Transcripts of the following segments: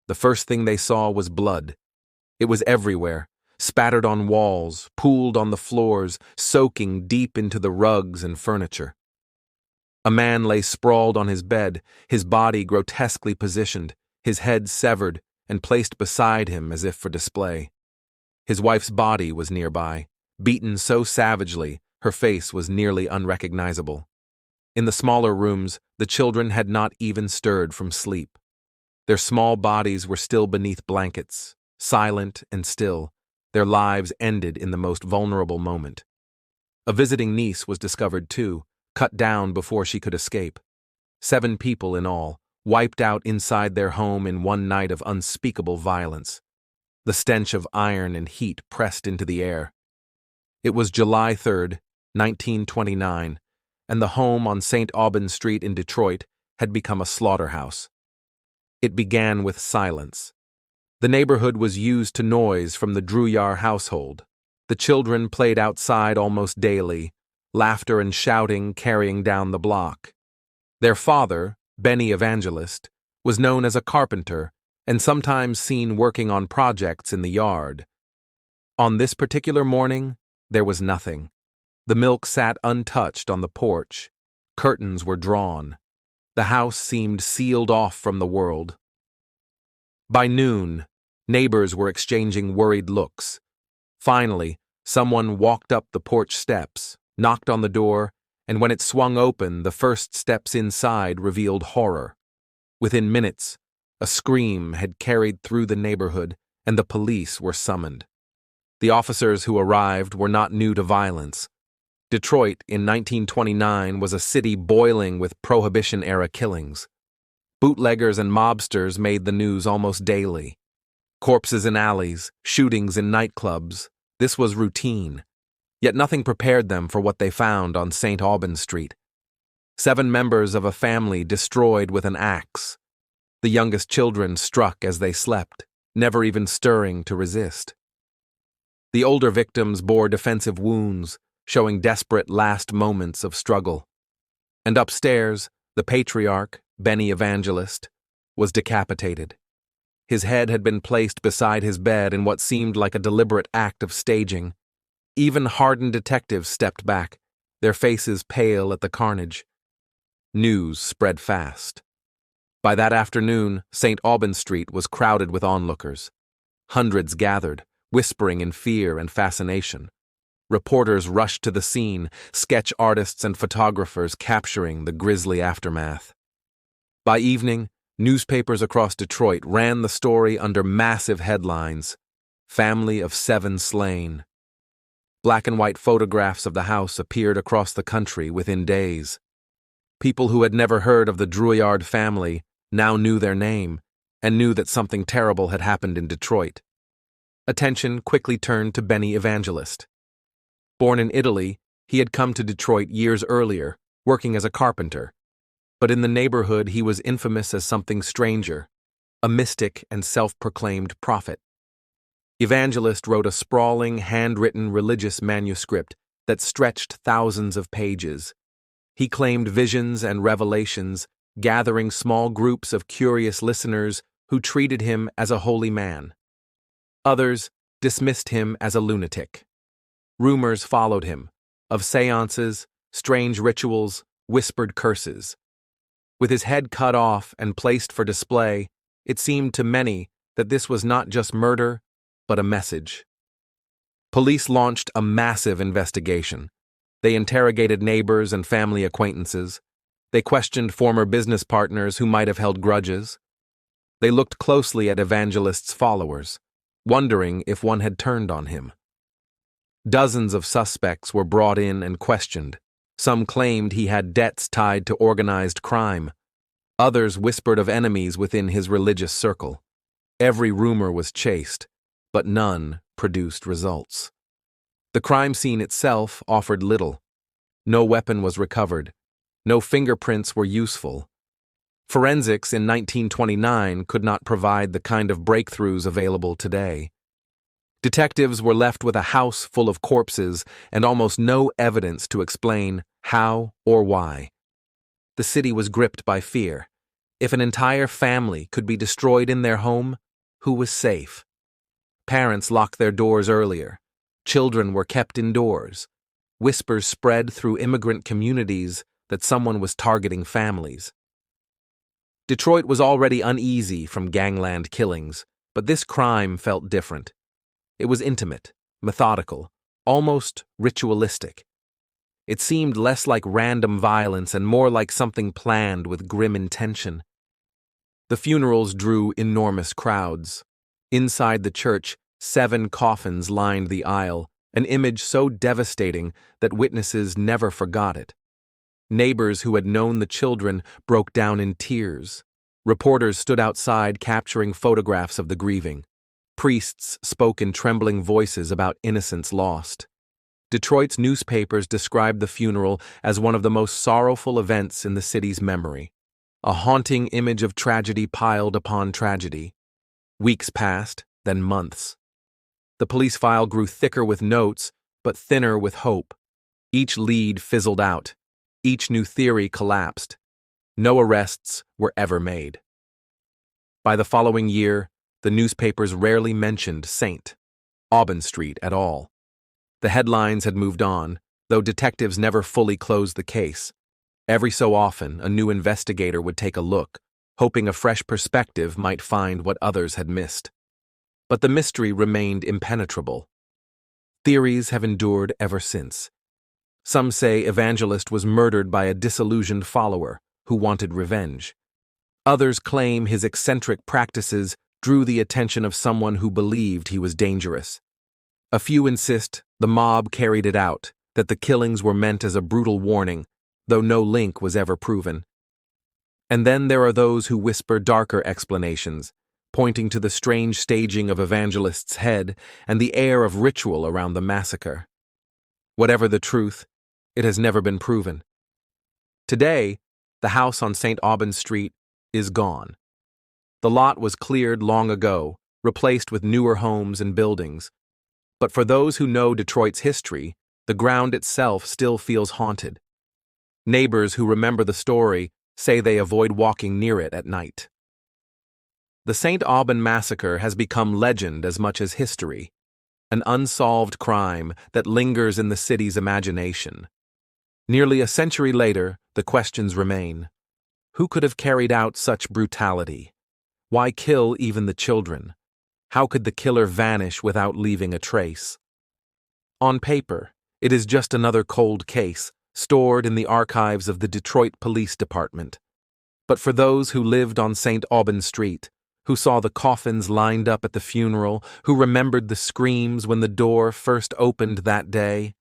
The first thing they saw was blood. It was everywhere, spattered on walls, pooled on the floors, soaking deep into the rugs and furniture. A man lay sprawled on his bed, his body grotesquely positioned, his head severed and placed beside him as if for display. His wife's body was nearby, beaten so savagely her face was nearly unrecognizable. In the smaller rooms, the children had not even stirred from sleep. Their small bodies were still beneath blankets, silent and still, their lives ended in the most vulnerable moment. A visiting niece was discovered too, cut down before she could escape. 7 people in all, wiped out inside their home in one night of unspeakable violence. The stench of iron and heat pressed into the air. It was July 3rd, 1929, and the home on St. Aubin Street in Detroit had become a slaughterhouse. It began with silence. The neighborhood was used to noise from the Drouillard household. The children played outside almost daily, laughter and shouting carrying down the block. Their father, Benny Evangelist, was known as a carpenter and sometimes seen working on projects in the yard. On this particular morning, there was nothing. The milk sat untouched on the porch. Curtains were drawn. The house seemed sealed off from the world. By noon, neighbors were exchanging worried looks. Finally, someone walked up the porch steps, knocked on the door, and when it swung open, the first steps inside revealed horror. Within minutes, a scream had carried through the neighborhood, and the police were summoned. The officers who arrived were not new to violence. Detroit in 1929 was a city boiling with Prohibition-era killings. Bootleggers and mobsters made the news almost daily. Corpses in alleys, shootings in nightclubs, this was routine. Yet nothing prepared them for what they found on St. Aubin Street. 7 members of a family destroyed with an axe. The youngest children struck as they slept, never even stirring to resist. The older victims bore defensive wounds, showing desperate last moments of struggle. And upstairs, the patriarch, Benny Evangelist, was decapitated. His head had been placed beside his bed in what seemed like a deliberate act of staging. Even hardened detectives stepped back, their faces pale at the carnage. News spread fast. By that afternoon, St. Aubin Street was crowded with onlookers. Hundreds gathered, whispering in fear and fascination. Reporters rushed to the scene, sketch artists and photographers capturing the grisly aftermath. By evening, newspapers across Detroit ran the story under massive headlines: "Family of 7 slain." Black and white photographs of the house appeared across the country within days. People who had never heard of the Drouillard family now knew their name and knew that something terrible had happened in Detroit. Attention quickly turned to Benny Evangelist. Born in Italy, he had come to Detroit years earlier, working as a carpenter. But in the neighborhood he was infamous as something stranger, a mystic and self-proclaimed prophet. Evangelist wrote a sprawling, handwritten religious manuscript that stretched thousands of pages. He claimed visions and revelations, gathering small groups of curious listeners who treated him as a holy man. Others dismissed him as a lunatic. Rumors followed him, of seances, strange rituals, whispered curses. With his head cut off and placed for display, it seemed to many that this was not just murder, but a message. Police launched a massive investigation. They interrogated neighbors and family acquaintances. They questioned former business partners who might have held grudges. They looked closely at Evangelist's followers, wondering if one had turned on him. Dozens of suspects were brought in and questioned. Some claimed he had debts tied to organized crime. Others whispered of enemies within his religious circle. Every rumor was chased, but none produced results. The crime scene itself offered little. No weapon was recovered. No fingerprints were useful. Forensics in 1929 could not provide the kind of breakthroughs available today. Detectives were left with a house full of corpses and almost no evidence to explain how or why. The city was gripped by fear. If an entire family could be destroyed in their home, who was safe? Parents locked their doors earlier. Children were kept indoors. Whispers spread through immigrant communities that someone was targeting families. Detroit was already uneasy from gangland killings, but this crime felt different. It was intimate, methodical, almost ritualistic. It seemed less like random violence and more like something planned with grim intention. The funerals drew enormous crowds. Inside the church, 7 coffins lined the aisle, an image so devastating that witnesses never forgot it. Neighbors who had known the children broke down in tears. Reporters stood outside capturing photographs of the grieving. Priests spoke in trembling voices about innocents lost. Detroit's newspapers described the funeral as one of the most sorrowful events in the city's memory. A haunting image of tragedy piled upon tragedy. Weeks passed, then months. The police file grew thicker with notes, but thinner with hope. Each lead fizzled out. Each new theory collapsed. No arrests were ever made. By the following year, the newspapers rarely mentioned Aubin Street at all. The headlines had moved on, though detectives never fully closed the case. Every so often, a new investigator would take a look, hoping a fresh perspective might find what others had missed. But the mystery remained impenetrable. Theories have endured ever since. Some say Evangelist was murdered by a disillusioned follower who wanted revenge. Others claim his eccentric practices drew the attention of someone who believed he was dangerous. A few insist the mob carried it out, that the killings were meant as a brutal warning, though no link was ever proven. And then there are those who whisper darker explanations, pointing to the strange staging of Evangelist's head and the air of ritual around the massacre. Whatever the truth, it has never been proven. Today, the house on St. Aubin Street is gone. The lot was cleared long ago, replaced with newer homes and buildings. But for those who know Detroit's history, the ground itself still feels haunted. Neighbors who remember the story say they avoid walking near it at night. The St. Aubin Massacre has become legend as much as history, an unsolved crime that lingers in the city's imagination. Nearly a century later, the questions remain. Who could have carried out such brutality? Why kill even the children? How could the killer vanish without leaving a trace? On paper, it is just another cold case, stored in the archives of the Detroit Police Department. But for those who lived on St. Aubin Street, who saw the coffins lined up at the funeral, who remembered the screams when the door first opened that day,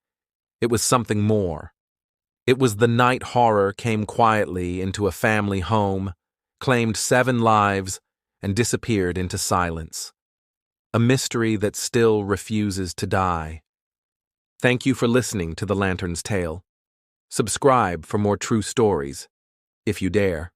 it was something more. It was the night horror came quietly into a family home, claimed 7 lives, and disappeared into silence. A mystery that still refuses to die. Thank you for listening to The Lantern's Tale. Subscribe for more true stories, if you dare.